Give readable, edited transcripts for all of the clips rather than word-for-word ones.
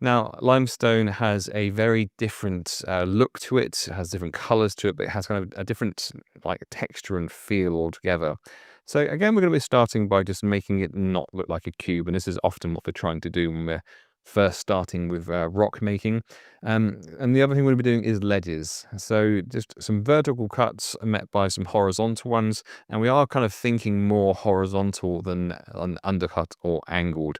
Now, limestone has a very different look to it. It has different colors to it, but it has kind of a different like texture and feel altogether. So again, we're going to be starting by just making it not look like a cube, and this is often what we're trying to do when we're first starting with rock making. And the other thing we're going to be doing is ledges. So just some vertical cuts met by some horizontal ones, and we are kind of thinking more horizontal than an undercut or angled.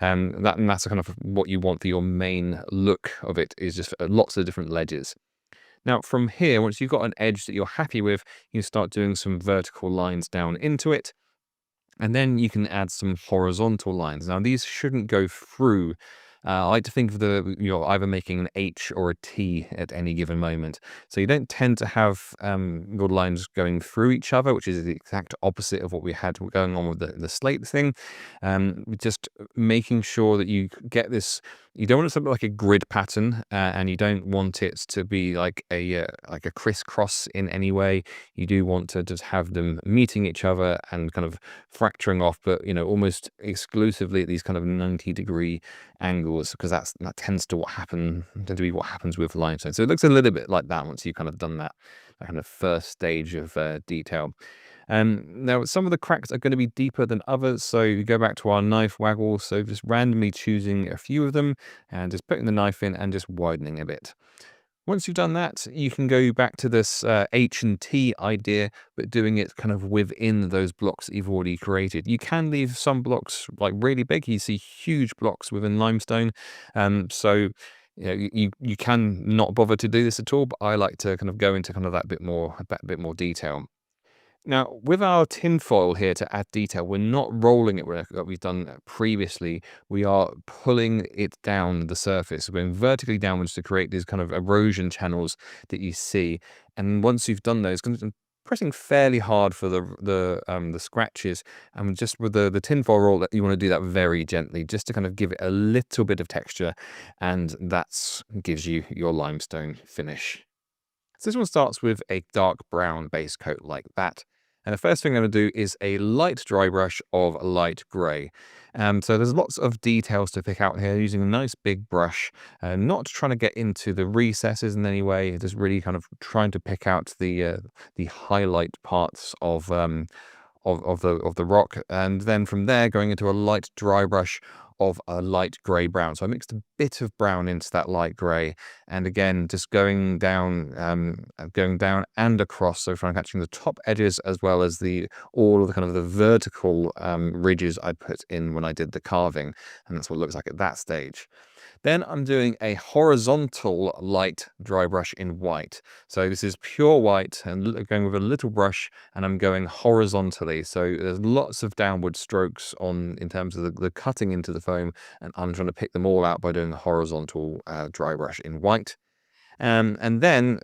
And that's kind of what you want for your main look of it, is just lots of different ledges. Now from here, once you've got an edge that you're happy with, you start doing some vertical lines down into it. And then you can add some horizontal lines. Now these shouldn't go through. I like to think of you're either making an H or a T at any given moment. So you don't tend to have your lines going through each other, which is the exact opposite of what we had going on with the slate thing. Just making sure that you get this. You don't want it to look like a grid pattern, and you don't want it to be like a crisscross in any way. You do want to just have them meeting each other and kind of fracturing off, but almost exclusively at these kind of 90-degree angles, because that tends to be what happens with limestone. So it looks a little bit like that once you've kind of done that kind of first stage of detail. Now some of the cracks are going to be deeper than others, so you go back to our knife waggle, so just randomly choosing a few of them and just putting the knife in and just widening a bit. Once you've done that, you can go back to this H and T idea, but doing it kind of within those blocks that you've already created. You can leave some blocks like really big. You see huge blocks within limestone. So you can not bother to do this at all, but I like to kind of go into kind of that bit more detail. Now, with our tin foil here to add detail, we're not rolling it like we've done previously. We are pulling it down the surface. We're going vertically downwards to create these kind of erosion channels that you see. And once you've done those, pressing fairly hard for the scratches, and just with the tin foil roll, you want to do that very gently, just to kind of give it a little bit of texture, and that gives you your limestone finish. So this one starts with a dark brown base coat like that. And the first thing I'm going to do is a light dry brush of light grey. So there's lots of details to pick out here, using a nice big brush, not trying to get into the recesses in any way, just really kind of trying to pick out the highlight parts of the rock, and then from there going into a light dry brush of a light grey brown. So I mixed a bit of brown into that light grey, and again just going down and across, so trying catching the top edges as well as all of the kind of the vertical ridges I put in when I did the carving, and that's what it looks like at that stage. Then I'm doing a horizontal light dry brush in white. So this is pure white and going with a little brush, and I'm going horizontally. So there's lots of downward strokes in terms of the cutting into the foam, and I'm trying to pick them all out by doing a horizontal dry brush in white. And then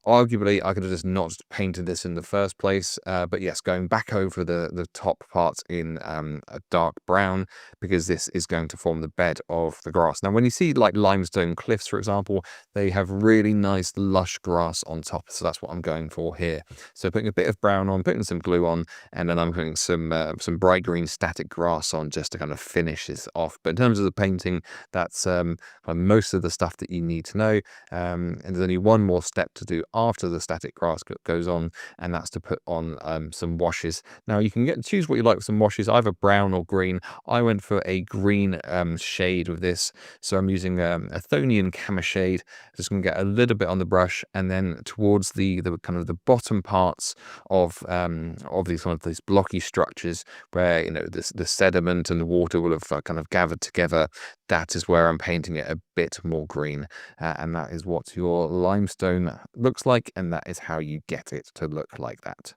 arguably I could have just not painted this in the first place, but yes, going back over the top parts in a dark brown, because this is going to form the bed of the grass. Now, when you see like limestone cliffs, for example, they have really nice lush grass on top, so that's what I'm going for here. So putting a bit of brown on, putting some glue on, and then I'm putting some bright green static grass on just to kind of finish this off. But in terms of the painting, that's most of the stuff that you need to know. And there's only one more step to do after the static grass goes on, and that's to put on some washes. Now you can choose what you like with some washes, either brown or green. I went for a green shade with this, so I'm using a Athonian Camoshade. Just going to get a little bit on the brush, and then towards the kind of the bottom parts of these blocky structures where the sediment and the water will have kind of gathered together. That is where I'm painting it a bit more green, and that is what your limestone looks like, and that is how you get it to look like that.